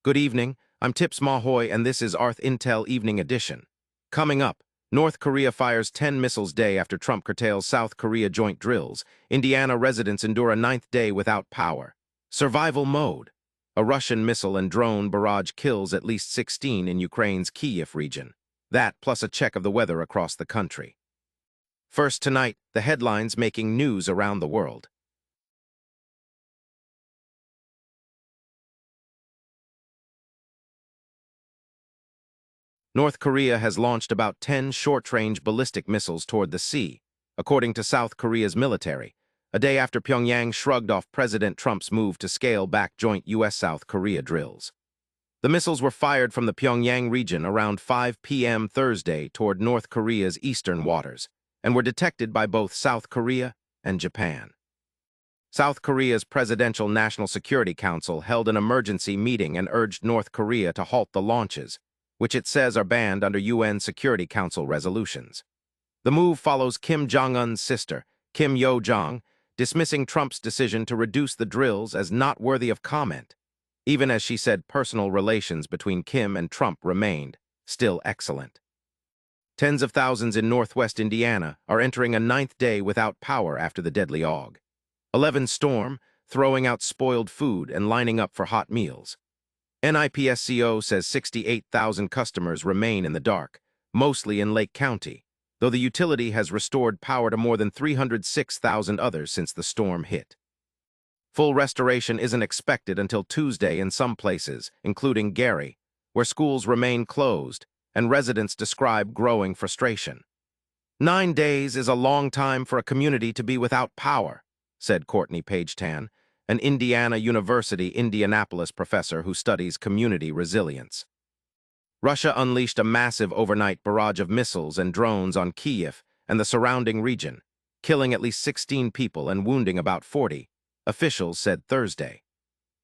Good evening, I'm Tips Mahoy and this is ArthIntel Evening Edition. Coming up, North Korea fires 10 missiles day after Trump curtails South Korea joint drills. Indiana residents endure a ninth day without power. Survival mode. A Russian missile and drone barrage kills at least 16 in Ukraine's Kyiv region. That plus a check of the weather across the country. First tonight, the headlines making news around the world. North Korea has launched about 10 short-range ballistic missiles toward the sea, according to South Korea's military, a day after Pyongyang shrugged off President Trump's move to scale back joint U.S.-South Korea drills. The missiles were fired from the Pyongyang region around 5 p.m. Thursday toward North Korea's eastern waters, and were detected by both South Korea and Japan. South Korea's Presidential National Security Council held an emergency meeting and urged North Korea to halt the launches, which it says are banned under UN Security Council resolutions. The move follows Kim Jong-un's sister, Kim Yo-jong, dismissing Trump's decision to reduce the drills as not worthy of comment, even as she said personal relations between Kim and Trump remained still excellent. Tens of thousands in northwest Indiana are entering a ninth day without power after the deadly AUG. 11 storm, throwing out spoiled food and lining up for hot meals. NIPSCO says 68,000 customers remain in the dark, mostly in Lake County, though the utility has restored power to more than 306,000 others since the storm hit. Full restoration isn't expected until Tuesday in some places, including Gary, where schools remain closed and residents describe growing frustration. 9 days is a long time for a community to be without power, said Courtney Page-Tan, an Indiana University Indianapolis professor who studies community resilience. Russia unleashed a massive overnight barrage of missiles and drones on Kyiv and the surrounding region, killing at least 16 people and wounding about 40, officials said Thursday.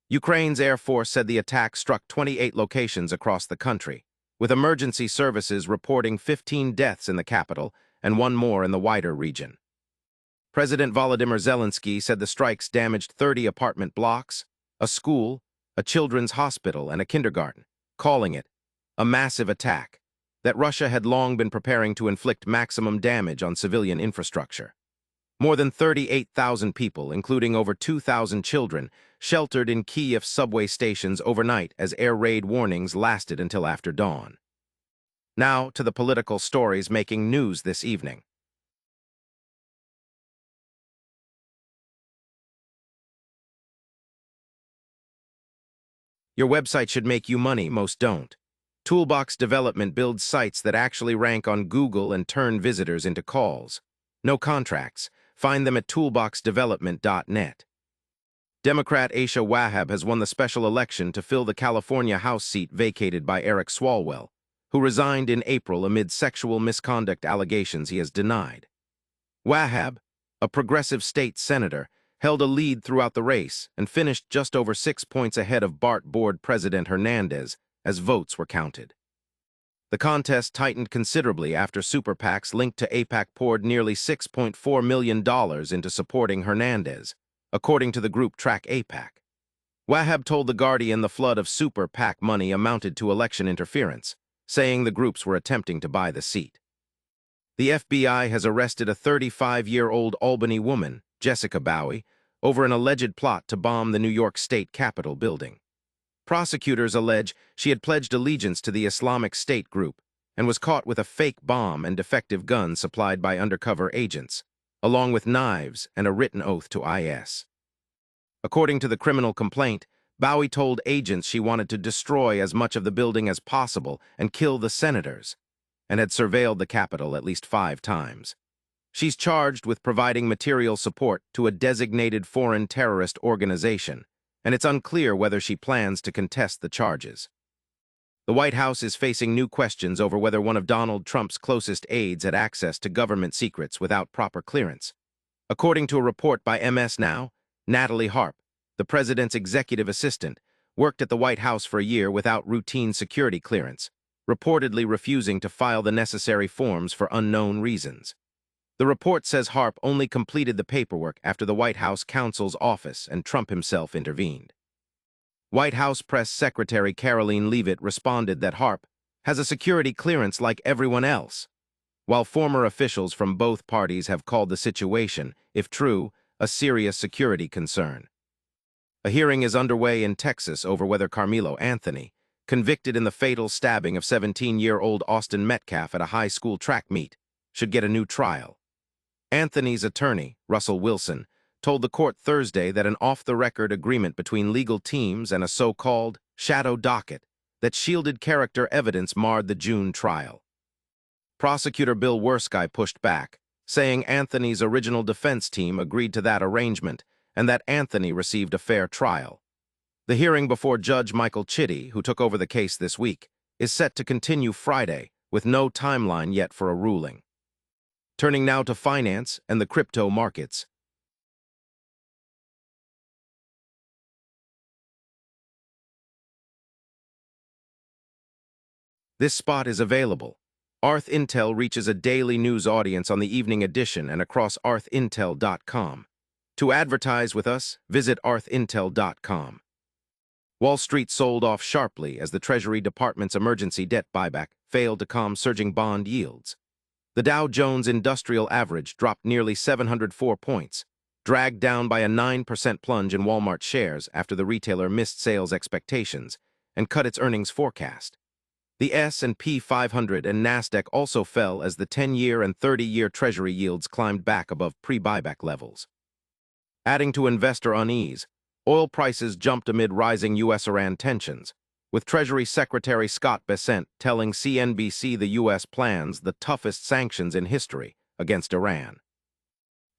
Ukraine's Air Force said the attack struck 28 locations across the country, with emergency services reporting 15 deaths in the capital and 1 more in the wider region. President Volodymyr Zelensky said the strikes damaged 30 apartment blocks, a school, a children's hospital, and a kindergarten, calling it a massive attack, that Russia had long been preparing to inflict maximum damage on civilian infrastructure. More than 38,000 people, including over 2,000 children, sheltered in Kyiv subway stations overnight as air raid warnings lasted until after dawn. Now to the political stories making news this evening. Your website should make you money, most don't. Toolbox Development builds sites that actually rank on Google and turn visitors into calls. No contracts. Find them at toolboxdevelopment.net. Democrat Aisha Wahab has won the special election to fill the California House seat vacated by Eric Swalwell, who resigned in April amid sexual misconduct allegations he has denied. Wahab, a progressive state senator, held a lead throughout the race and finished just over 6 points ahead of BART Board President Hernandez as votes were counted. The contest tightened considerably after super PACs linked to AIPAC poured nearly $6.4 million into supporting Hernandez, according to the group Track AIPAC. Wahab told The Guardian the flood of super PAC money amounted to election interference, saying the groups were attempting to buy the seat. The FBI has arrested a 35-year-old Albany woman, Jessica Bowie, over an alleged plot to bomb the New York State Capitol building. Prosecutors allege she had pledged allegiance to the Islamic State group and was caught with a fake bomb and defective gun supplied by undercover agents, along with knives and a written oath to IS. According to the criminal complaint, Bowie told agents she wanted to destroy as much of the building as possible and kill the senators, and had surveilled the Capitol at least 5 times. She's charged with providing material support to a designated foreign terrorist organization, and it's unclear whether she plans to contest the charges. The White House is facing new questions over whether one of Donald Trump's closest aides had access to government secrets without proper clearance. According to a report by MS Now, Natalie Harp, the president's executive assistant, worked at the White House for a year without routine security clearance, reportedly refusing to file the necessary forms for unknown reasons. The report says Harp only completed the paperwork after the White House counsel's office and Trump himself intervened. White House Press Secretary Caroline Leavitt responded that Harp has a security clearance like everyone else, while former officials from both parties have called the situation, if true, a serious security concern. A hearing is underway in Texas over whether Karmelo Anthony, convicted in the fatal stabbing of 17-year-old Austin Metcalf at a high school track meet, should get a new trial. Anthony's attorney, Russell Wilson, told the court Thursday that an off-the-record agreement between legal teams and a so-called shadow docket that shielded character evidence marred the June trial. Prosecutor Bill Wersky pushed back, saying Anthony's original defense team agreed to that arrangement and that Anthony received a fair trial. The hearing before Judge Michael Chitty, who took over the case this week, is set to continue Friday, with no timeline yet for a ruling. Turning now to finance and the crypto markets. This spot is available. ArthIntel reaches a daily news audience on the Evening Edition and across ArthIntel.com. To advertise with us, visit ArthIntel.com. Wall Street sold off sharply as the Treasury Department's emergency debt buyback failed to calm surging bond yields. The Dow Jones Industrial Average dropped nearly 704 points, dragged down by a 9% plunge in Walmart shares after the retailer missed sales expectations and cut its earnings forecast. The S&P 500 and Nasdaq also fell as the 10-year and 30-year Treasury yields climbed back above pre-buyback levels. Adding to investor unease, oil prices jumped amid rising U.S.-Iran tensions, with Treasury Secretary Scott Bessent telling CNBC the U.S. plans the toughest sanctions in history against Iran.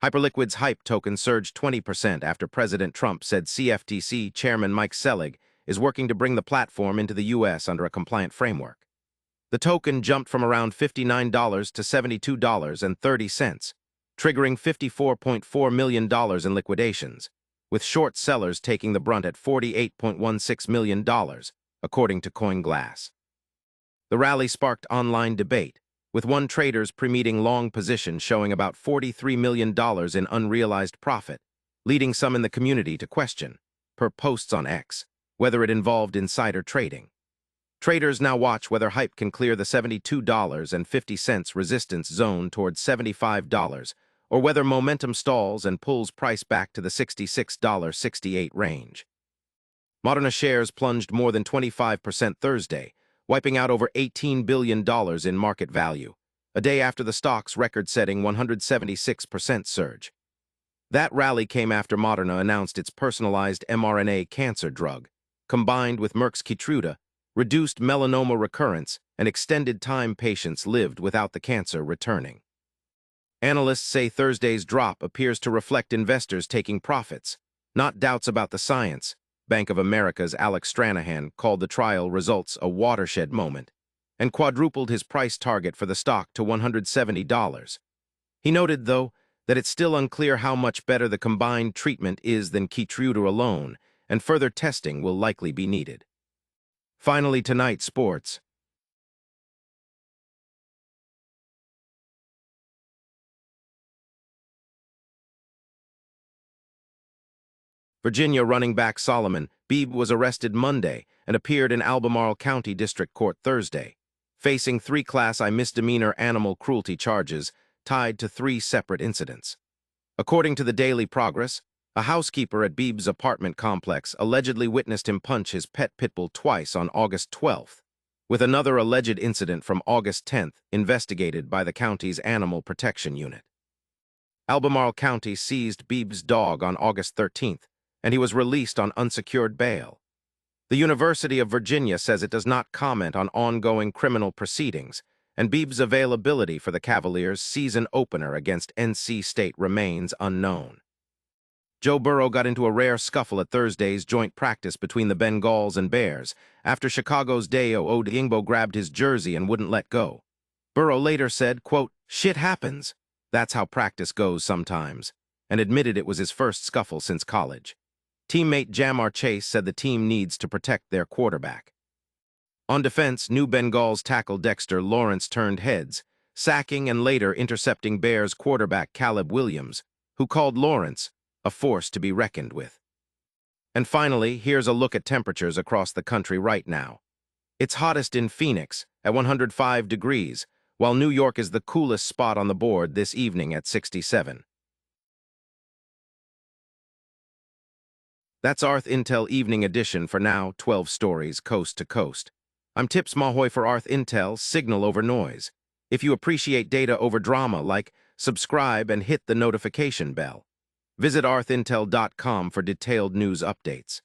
Hyperliquid's HYPE token surged 20% after President Trump said CFTC Chairman Mike Selig is working to bring the platform into the U.S. under a compliant framework. The token jumped from around $59 to $72.30, triggering $54.4 million in liquidations, with short sellers taking the brunt at $48.16 million, according to CoinGlass. The rally sparked online debate, with one trader's pre-meeting long position showing about $43 million in unrealized profit, leading some in the community to question, per posts on X, whether it involved insider trading. Traders now watch whether HYPE can clear the $72.50 resistance zone towards $75, or whether momentum stalls and pulls price back to the $66.68 range. Moderna shares plunged more than 25% Thursday, wiping out over $18 billion in market value, a day after the stock's record-setting 176% surge. That rally came after Moderna announced its personalized mRNA cancer drug, combined with Merck's Keytruda, reduced melanoma recurrence and extended time patients lived without the cancer returning. Analysts say Thursday's drop appears to reflect investors taking profits, not doubts about the science. Bank of America's Alex Stranahan called the trial results a watershed moment and quadrupled his price target for the stock to $170. He noted, though, that it's still unclear how much better the combined treatment is than Keytruda alone, and further testing will likely be needed. Finally tonight, sports. Virginia running back Solomon Beebe was arrested Monday and appeared in Albemarle County District Court Thursday, facing 3 Class I misdemeanor animal cruelty charges tied to 3 separate incidents. According to the Daily Progress, a housekeeper at Beebe's apartment complex allegedly witnessed him punch his pet pitbull twice on August 12th, with another alleged incident from August 10th investigated by the county's Animal Protection Unit. Albemarle County seized Beebe's dog on August 13th, and he was released on unsecured bail. The University of Virginia says it does not comment on ongoing criminal proceedings, and Beebe's availability for the Cavaliers' season opener against NC State remains unknown. Joe Burrow got into a rare scuffle at Thursday's joint practice between the Bengals and Bears after Chicago's Dayo Odeyingbo grabbed his jersey and wouldn't let go. Burrow later said, quote, "Shit happens. That's how practice goes sometimes," and admitted it was his first scuffle since college. Teammate Jamar Chase said the team needs to protect their quarterback. On defense, new Bengals tackle Dexter Lawrence turned heads, sacking and later intercepting Bears quarterback Caleb Williams, who called Lawrence a force to be reckoned with. And finally, here's a look at temperatures across the country right now. It's hottest in Phoenix at 105 degrees, while New York is the coolest spot on the board this evening at 67. That's ArthIntel Evening Edition for now, 12 stories coast to coast. I'm Tips Mahoy for ArthIntel, signal over noise. If you appreciate data over drama, subscribe and hit the notification bell. Visit arthintel.com for detailed news updates.